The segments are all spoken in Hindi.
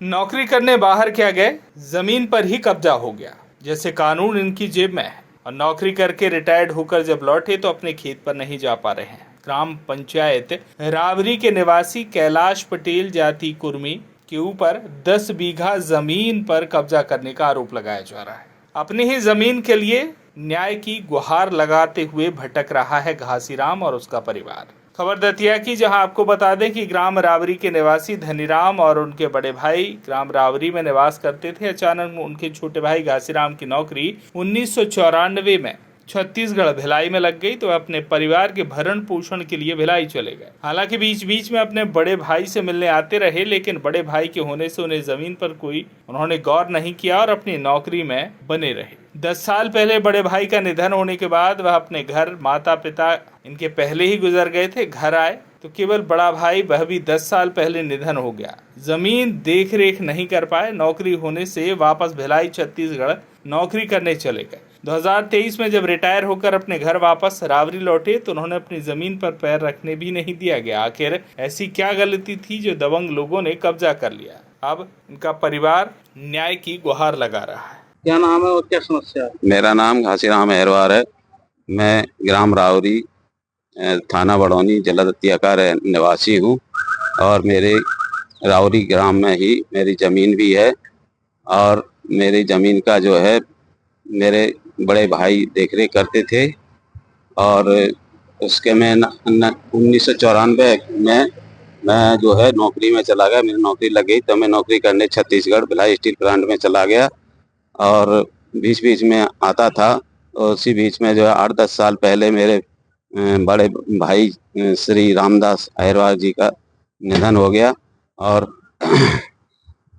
नौकरी करने बाहर क्या गए, जमीन पर ही कब्जा हो गया। जैसे कानून इनकी जेब में है और नौकरी करके रिटायर्ड होकर जब लौटे तो अपने खेत पर नहीं जा पा रहे हैं। ग्राम पंचायत रावरी के निवासी कैलाश पटेल जाति कुर्मी के ऊपर 10 बीघा जमीन पर कब्जा करने का आरोप लगाया जा रहा है। अपनी ही जमीन के लिए न्याय की गुहार लगाते हुए भटक रहा है घासीराम और उसका परिवार। खबर दतिया की, जहां आपको बता दें कि ग्राम रावरी के निवासी धनीराम और उनके बड़े भाई ग्राम रावरी में निवास करते थे। अचानक उनके छोटे भाई घासीराम की नौकरी 1994 में छत्तीसगढ़ भिलाई में लग गई तो अपने परिवार के भरण पोषण के लिए भिलाई चले गए। हालांकि बीच बीच में अपने बड़े भाई से मिलने आते रहे, लेकिन बड़े भाई के होने से उन्हें जमीन पर कोई उन्होंने गौर नहीं किया और अपनी नौकरी में बने रहे। 10 साल पहले बड़े भाई का निधन होने के बाद वह अपने घर, माता पिता इनके पहले ही गुजर गए थे, घर आए तो केवल बड़ा भाई, वह भी 10 साल पहले निधन हो गया। जमीन देख रेख नहीं कर पाए, नौकरी होने से वापस भिलाई छत्तीसगढ़ नौकरी करने चले गए। 2023 में जब रिटायर होकर अपने घर वापस रावरी लौटे तो उन्होंने अपनी जमीन पर पैर रखने भी नहीं दिया गया। आखिर ऐसी क्या गलती थी जो दबंग लोगों ने कब्जा कर लिया। अब इनका परिवार न्याय की गुहार लगा रहा है। क्या नाम है और क्या समस्या है? मेरा नाम घासीराम अहरवार है। मैं ग्राम रावरी, थाना बड़ौनी, जिला दतिया का निवासी हूँ और मेरे रावरी ग्राम में ही मेरी ज़मीन भी है और मेरी ज़मीन का जो है मेरे बड़े भाई देखरेख करते थे और उसके में 1994 में मैं जो है नौकरी में चला गया। मेरी नौकरी लग गई तो मैं नौकरी करने छत्तीसगढ़ भिलाई स्टील प्लांट में चला गया और बीच बीच में आता था। और उसी बीच में जो है 8-10 साल पहले मेरे बड़े भाई श्री रामदास अहिरवार जी का निधन हो गया और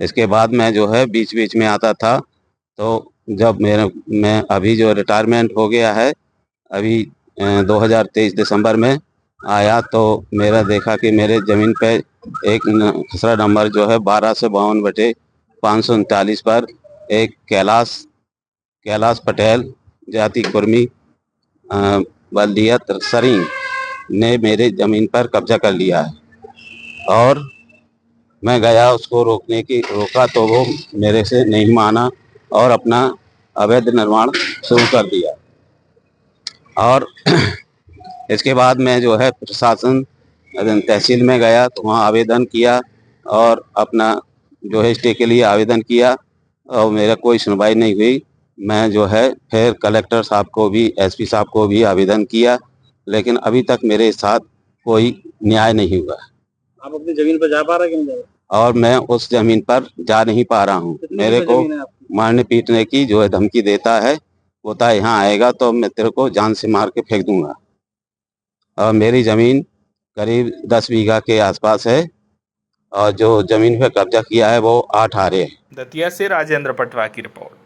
इसके बाद मैं जो है बीच बीच में आता था। तो जब मैं अभी जो रिटायरमेंट हो गया है, अभी 2023 दिसंबर में आया तो मेरा देखा कि मेरे ज़मीन पे एक खसरा नंबर जो है 1252/539 पर एक कैलाश पटेल जाति कुर्मी बल्दियत सरीं ने मेरे ज़मीन पर कब्जा कर लिया है और मैं गया उसको रोका तो वो मेरे से नहीं माना और अपना अवैध निर्माण शुरू कर दिया। और इसके बाद मैं जो है प्रशासन तहसील में गया तो वहाँ आवेदन किया और अपना जो है स्टे के लिए आवेदन किया और मेरा कोई सुनवाई नहीं हुई। मैं जो है फिर कलेक्टर साहब को भी, एसपी साहब को भी आवेदन किया, लेकिन अभी तक मेरे साथ कोई न्याय नहीं हुआ। आप अपनी जमीन पर जा पा रहे हैं कि नहीं? और मैं उस जमीन पर जा नहीं पा रहा हूँ। मेरे को मारने पीटने की जो है धमकी देता है, बोलता है यहाँ आएगा तो मैं तेरे को जान से मार के फेंक दूंगा। और मेरी ज़मीन करीब 10 बीघा के आसपास है और जो ज़मीन पे कब्जा किया है वो 8 आरे है। दतिया से राजेंद्र पटवा की रिपोर्ट।